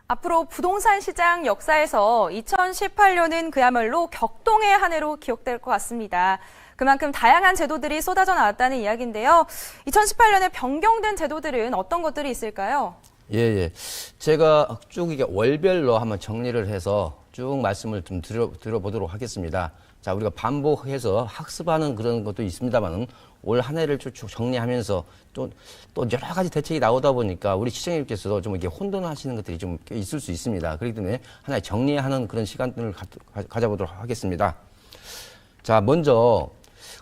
앞으로 부동산 시장 역사에서 2018년은 그야말로 격동의 한 해로 기억될 것 같습니다. 그만큼 다양한 제도들이 쏟아져 나왔다는 이야기인데요. 2018년에 변경된 제도들은 어떤 것들이 있을까요? 예. 제가 쭉 이게 월별로 한번 정리를 해서 쭉 말씀을 좀 들어보도록 하겠습니다. 자, 우리가 반복해서 학습하는 그런 것도 있습니다만은 올 한 해를 쭉 정리하면서 또 여러 가지 대책이 나오다 보니까 우리 시청자님께서도 좀 이렇게 혼돈하시는 것들이 좀 있을 수 있습니다. 그렇기 때문에 하나의 정리하는 그런 시간을 가져보도록 하겠습니다. 자, 먼저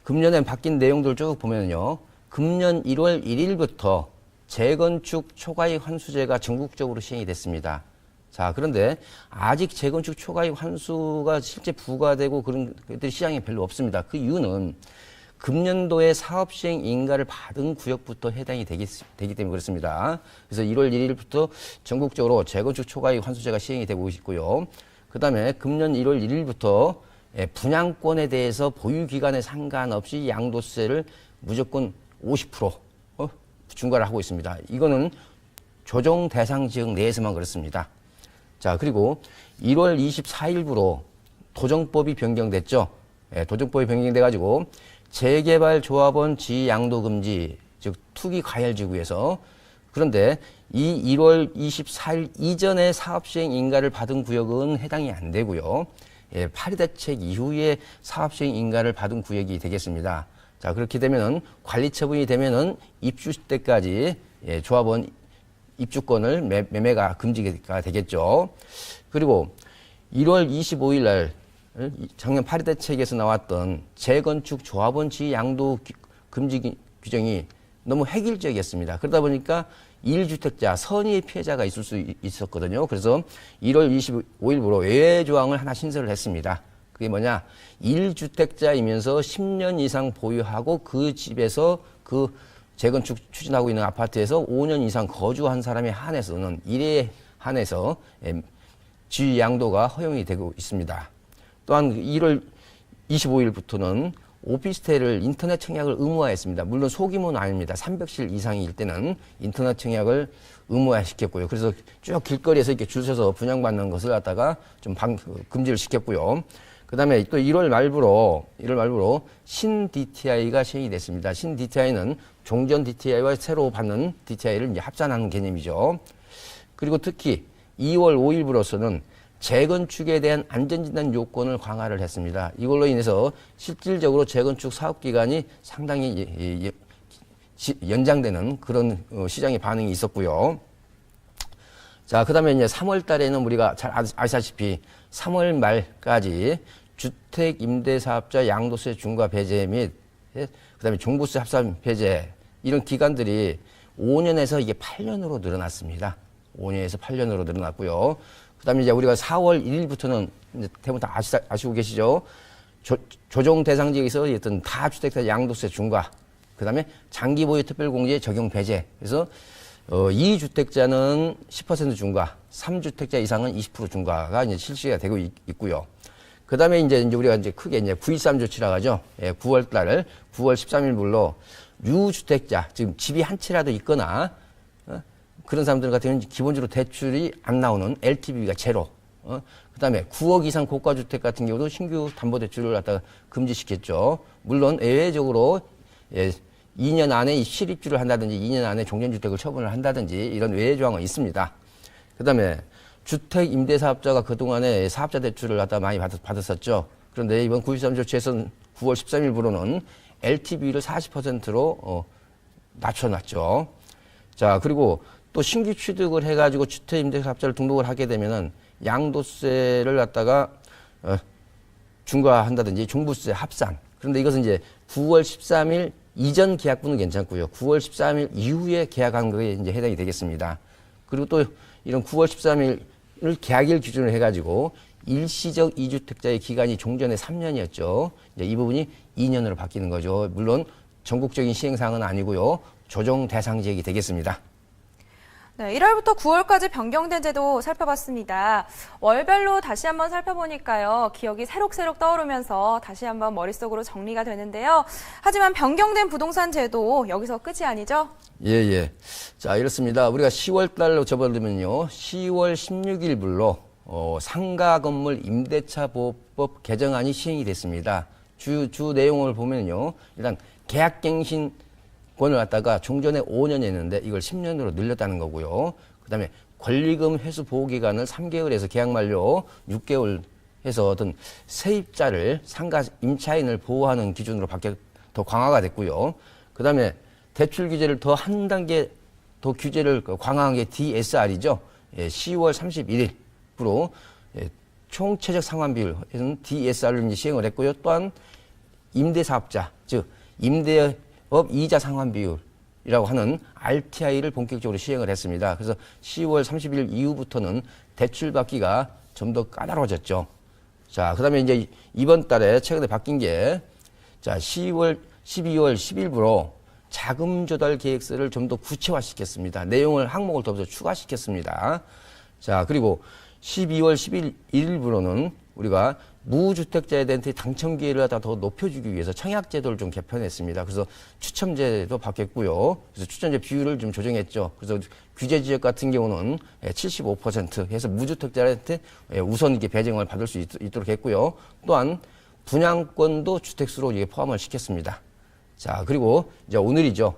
금년에 바뀐 내용들 쭉 보면요. 금년 1월 1일부터 재건축 초과이익 환수제가 전국적으로 시행이 됐습니다. 자, 그런데 아직 재건축 초과이익 환수가 실제 부과되고 그런 것들이 시장에 별로 없습니다. 그 이유는 금년도에 사업 시행 인가를 받은 구역부터 해당이 되기 때문에 그렇습니다. 그래서 1월 1일부터 전국적으로 재건축 초과이익 환수제가 시행이 되고 있고요. 그 다음에 금년 1월 1일부터 분양권에 대해서 보유 기간에 상관없이 양도세를 무조건 50% 중과를 하고 있습니다. 이거는 조정 대상 지역 내에서만 그렇습니다. 자, 그리고 1월 24일부로 도정법이 변경됐죠. 도정법이 변경돼가지고 재개발 조합원 지위 양도 금지, 즉 투기 과열 지구에서, 그런데 이 1월 24일 이전에 사업 시행 인가를 받은 구역은 해당이 안 되고요. 8.2 대책 이후에 사업 시행 인가를 받은 구역이 되겠습니다. 자, 그렇게 되면은 관리 처분이 되면은 입주 때까지 조합원 입주권을 매매가 금지가 되겠죠. 그리고 1월 25일 날 작년 8.2 대책에서 나왔던 재건축 조합원 지위 양도 금지 규정이 너무 획일적이었습니다. 그러다 보니까 1주택자 선의의 피해자가 있을 수 있었거든요. 그래서 1월 25일부로 외외 조항을 하나 신설을 했습니다. 그게 뭐냐? 1주택자이면서 10년 이상 보유하고 그 집에서 그 재건축 추진하고 있는 아파트에서 5년 이상 거주한 사람에 한해서는 일에 한해서 지위 양도가 허용이 되고 있습니다. 또한 1월 25일부터는 오피스텔을 인터넷 청약을 의무화했습니다. 물론 소규모는 아닙니다. 300실 이상일 때는 인터넷 청약을 의무화시켰고요. 그래서 쭉 길거리에서 이렇게 줄 서서 분양받는 것을 갖다가 좀 금지를 시켰고요. 그 다음에 또 1월 말부로 신 DTI가 시행이 됐습니다. 신 DTI는 종전 DTI와 새로 받는 DTI를 이제 합산하는 개념이죠. 그리고 특히 2월 5일부로서는 재건축에 대한 안전진단 요건을 강화를 했습니다. 이걸로 인해서 실질적으로 재건축 사업기간이 상당히 연장되는 그런 시장의 반응이 있었고요. 자, 그 다음에 이제 3월 달에는 우리가 잘 아시다시피 3월 말까지 주택 임대사업자 양도세 중과 배제 및 그 다음에 종부세 합산 배제 이런 기간들이 5년에서 이게 8년으로 늘어났습니다. 5년에서 8년으로 늘어났고요. 그 다음에 이제 우리가 4월 1일부터는 이제 대부분 다 아시고 계시죠? 조정 대상 지역에서 어떤 다주택자 양도세 중과, 그 다음에 장기 보유 특별공제 적용 배제. 그래서 2주택자는 10% 중과, 3주택자 이상은 20% 중과가 이제 실시가 되고 있고요. 그 다음에 이제 우리가 이제 크게 이제 9.23 조치라고 하죠. 9월 13일물로 유주택자, 지금 집이 한 채라도 있거나, 그런 사람들 같은 경우는 기본적으로 대출이 안 나오는 LTV가 제로. 그 다음에 9억 이상 고가주택 같은 경우도 신규 담보대출을 갖다가 금지시켰죠. 물론 예외적으로 2년 안에 실입주를 한다든지 2년 안에 종전주택을 처분을 한다든지 이런 외의 조항은 있습니다. 그 다음에 주택 임대사업자가 그동안에 사업자 대출을 갖다 많이 받았었죠. 그런데 이번 9.23 조치에서는 9월 13일부로는 LTV를 40%로 낮춰놨죠. 자, 그리고 또 신규 취득을 해가지고 주택 임대사업자를 등록을 하게 되면은 양도세를 갖다가 중과한다든지 종부세 합산. 그런데 이것은 이제 9월 13일 이전 계약분은 괜찮고요. 9월 13일 이후에 계약한 거에 이제 해당이 되겠습니다. 그리고 또 이런 9월 13일을 계약일 기준으로 해가지고 일시적 2주택자의 기간이 종전에 3년이었죠. 이제 이 부분이 2년으로 바뀌는 거죠. 물론 전국적인 시행사항은 아니고요. 조정 대상 지역이 되겠습니다. 네, 1월부터 9월까지 변경된 제도 살펴봤습니다. 월별로 다시 한번 살펴보니까요. 기억이 새록새록 떠오르면서 다시 한번 머릿속으로 정리가 되는데요. 하지만 변경된 부동산 제도 여기서 끝이 아니죠? 예. 자, 이렇습니다. 우리가 10월 달로 접어들면요. 10월 16일불로 상가 건물 임대차 보호법 개정안이 시행이 됐습니다. 주 내용을 보면요. 일단 계약갱신 권을 갖다가 종전에 5년 했는데 이걸 10년으로 늘렸다는 거고요. 그다음에 권리금 회수 보호 기간을 3개월에서 계약 만료 6개월 해서 어떤 세입자를 상가 임차인을 보호하는 기준으로 더 강화가 됐고요. 그다음에 대출 규제를 더 한 단계 더 규제를 강화한 게 DSR이죠. 10월 31일부로 총 최적 상환 비율은 DSR을 시행을 했고요. 또한 임대사업자, 즉 임대업 이자 상환 비율이라고 하는 RTI를 본격적으로 시행을 했습니다. 그래서 10월 30일 이후부터는 대출 받기가 좀 더 까다로워졌죠. 자, 그다음에 이제 이번 달에 최근에 바뀐 게 자, 12월 10일부로 자금 조달 계획서를 좀 더 구체화시켰습니다. 내용을 항목을 더 추가시켰습니다. 자, 그리고 12월 11일부로는 우리가 무주택자에 대한 당첨 기회를 더 높여주기 위해서 청약제도를 좀 개편했습니다. 그래서 추첨제도 바뀌었고요. 그래서 추첨제 비율을 좀 조정했죠. 그래서 규제 지역 같은 경우는 75% 해서 무주택자한테 우선 이게 배정을 받을 수 있도록 했고요. 또한 분양권도 주택수로 이게 포함을 시켰습니다. 자, 그리고 이제 오늘이죠.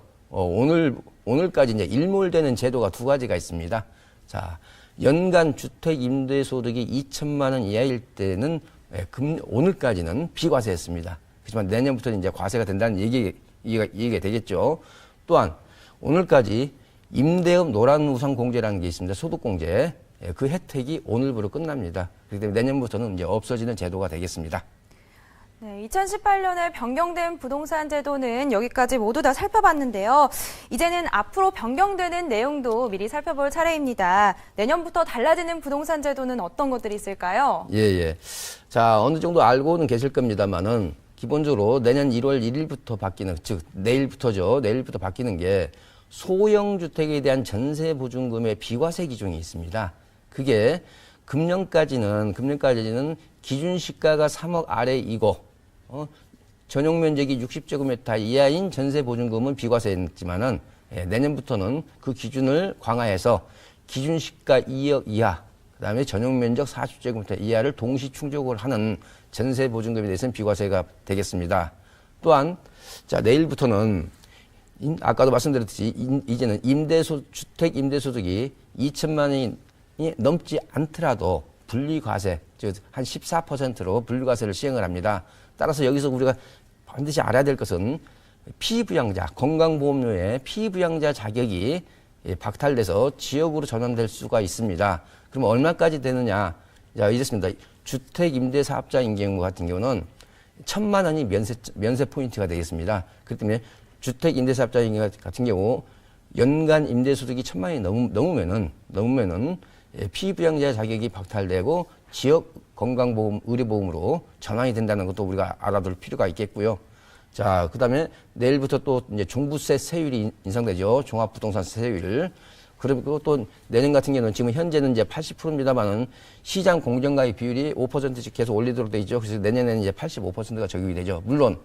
오늘까지 이제 일몰되는 제도가 두 가지가 있습니다. 자, 연간 주택 임대 소득이 2천만 원 이하일 때는 오늘까지는 비과세였습니다. 하지만 내년부터는 이제 과세가 된다는 얘기가 되겠죠. 또한 오늘까지 임대업 노란우산 공제라는 게 있습니다. 소득공제. 그 혜택이 오늘부로 끝납니다. 그렇기 때문에 내년부터는 이제 없어지는 제도가 되겠습니다. 네, 2018년에 변경된 부동산 제도는 여기까지 모두 다 살펴봤는데요. 이제는 앞으로 변경되는 내용도 미리 살펴볼 차례입니다. 내년부터 달라지는 부동산 제도는 어떤 것들이 있을까요? 예. 자, 어느 정도 알고는 계실 겁니다만은 기본적으로 내년 1월 1일부터 바뀌는, 즉 내일부터죠. 내일부터 바뀌는 게 소형 주택에 대한 전세 보증금의 비과세 기준이 있습니다. 그게 금년까지는 기준 시가가 3억 아래이고 전용 면적이 60제곱미터 이하인 전세 보증금은 비과세였지만은 내년부터는 그 기준을 강화해서 기준 시가 2억 이하, 그다음에 전용 면적 40제곱미터 이하를 동시 충족을 하는 전세 보증금에 대해서는 비과세가 되겠습니다. 또한 자, 내일부터는 아까도 말씀드렸듯이 이제는 주택 임대소득이 2천만 원이 넘지 않더라도 분리과세, 즉 한 14%로 분리과세를 시행을 합니다. 따라서 여기서 우리가 반드시 알아야 될 것은 피부양자, 건강보험료의 피부양자 자격이 박탈돼서 지역으로 전환될 수가 있습니다. 그럼 얼마까지 되느냐? 자, 이렇습니다. 주택임대사업자인 경우 같은 경우는 1,000만 원이 면세 포인트가 되겠습니다. 그렇기 때문에 주택임대사업자인 같은 경우 연간 임대소득이 1,000만 원이 넘으면은 피부양자 자격이 박탈되고 지역 건강보험, 의료보험으로 전환이 된다는 것도 우리가 알아둘 필요가 있겠고요. 자, 그 다음에 내일부터 또 이제 종부세 세율이 인상되죠. 종합부동산 세율. 그리고 또 내년 같은 경우는 지금 현재는 이제 80%입니다만은 시장 공정가액 비율이 5%씩 계속 올리도록 돼 있죠. 그래서 내년에는 이제 85%가 적용이 되죠. 물론,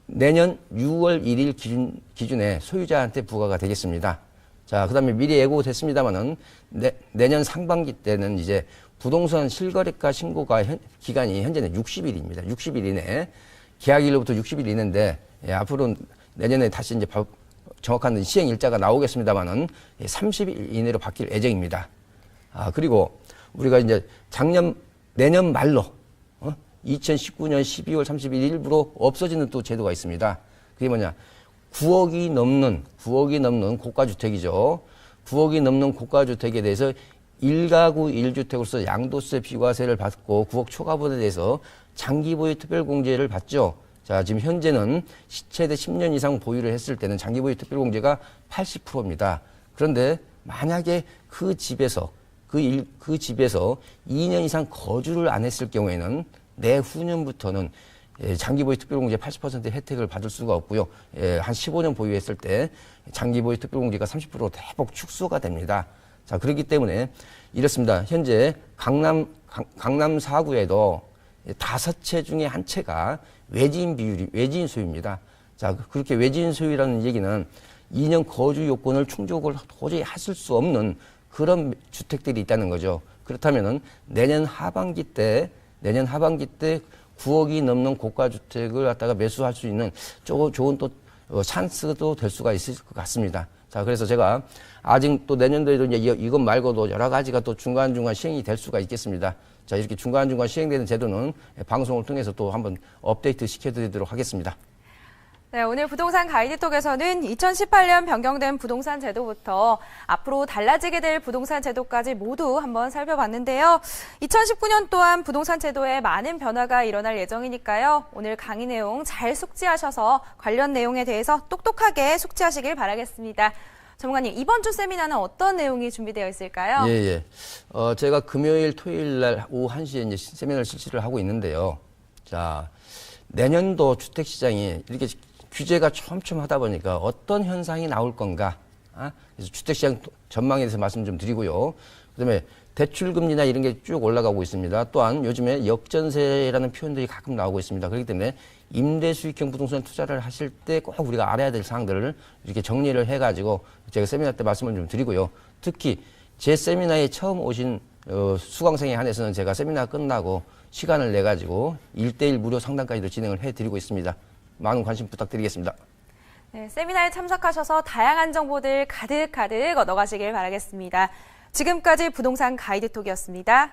내년 6월 1일 기준에 소유자한테 부과가 되겠습니다. 자, 그 다음에 미리 예고됐습니다만은 내년 상반기 때는 이제 부동산 실거래가 신고가 기간이 현재는 60일입니다. 60일 이내. 계약일로부터 60일 이내인데, 앞으로 내년에 다시 이제 정확한 시행 일자가 나오겠습니다만은 30일 이내로 바뀔 예정입니다. 그리고 우리가 이제 내년 말로, 2019년 12월 30일 일부로 없어지는 또 제도가 있습니다. 그게 뭐냐. 9억이 넘는 고가주택이죠. 9억이 넘는 고가주택에 대해서 1가구 1주택으로서 양도세 비과세를 받고 9억 초과분에 대해서 장기 보유 특별공제를 받죠. 자, 지금 현재는 최대 10년 이상 보유를 했을 때는 장기 보유 특별공제가 80%입니다. 그런데 만약에 그 집에서 2년 이상 거주를 안 했을 경우에는 내후년부터는 장기 보유 특별공제 80% 혜택을 받을 수가 없고요. 한 15년 보유했을 때 장기 보유 특별공제가 30% 대폭 축소가 됩니다. 자, 그렇기 때문에 이렇습니다. 현재 강남 4구에도 5채 중에 1채가 외지인 소유입니다. 자, 그렇게 외지인 소유라는 얘기는 2년 거주 요건을 충족을 도저히 하실 수 없는 그런 주택들이 있다는 거죠. 그렇다면은 내년 하반기 때 9억이 넘는 고가 주택을 갖다가 매수할 수 있는 좋은 또 찬스도 될 수가 있을 것 같습니다. 자, 그래서 제가 아직 또 내년도에도 이제 이것 말고도 여러 가지가 또 중간중간 시행이 될 수가 있겠습니다. 자, 이렇게 중간중간 시행되는 제도는 방송을 통해서 또 한번 업데이트 시켜드리도록 하겠습니다. 네, 오늘 부동산 가이드톡에서는 2018년 변경된 부동산 제도부터 앞으로 달라지게 될 부동산 제도까지 모두 한번 살펴봤는데요. 2019년 또한 부동산 제도에 많은 변화가 일어날 예정이니까요. 오늘 강의 내용 잘 숙지하셔서 관련 내용에 대해서 똑똑하게 숙지하시길 바라겠습니다. 전문가님, 이번 주 세미나는 어떤 내용이 준비되어 있을까요? 예. 제가 금요일, 토요일 날 오후 1시에 이제 세미나를 실시를 하고 있는데요. 자, 내년도 주택시장이 이렇게 규제가 촘촘하다 보니까 어떤 현상이 나올 건가? 그래서 주택시장 전망에 대해서 말씀 좀 드리고요. 그다음에 대출금리나 이런 게 쭉 올라가고 있습니다. 또한 요즘에 역전세라는 표현들이 가끔 나오고 있습니다. 그렇기 때문에 임대수익형 부동산 투자를 하실 때 꼭 우리가 알아야 될 사항들을 이렇게 정리를 해가지고 제가 세미나 때 말씀을 좀 드리고요. 특히 제 세미나에 처음 오신 수강생에 한해서는 제가 세미나 끝나고 시간을 내가지고 1:1 무료 상담까지도 진행을 해드리고 있습니다. 많은 관심 부탁드리겠습니다. 네, 세미나에 참석하셔서 다양한 정보들 가득가득 얻어가시길 바라겠습니다. 지금까지 부동산 가이드톡이었습니다.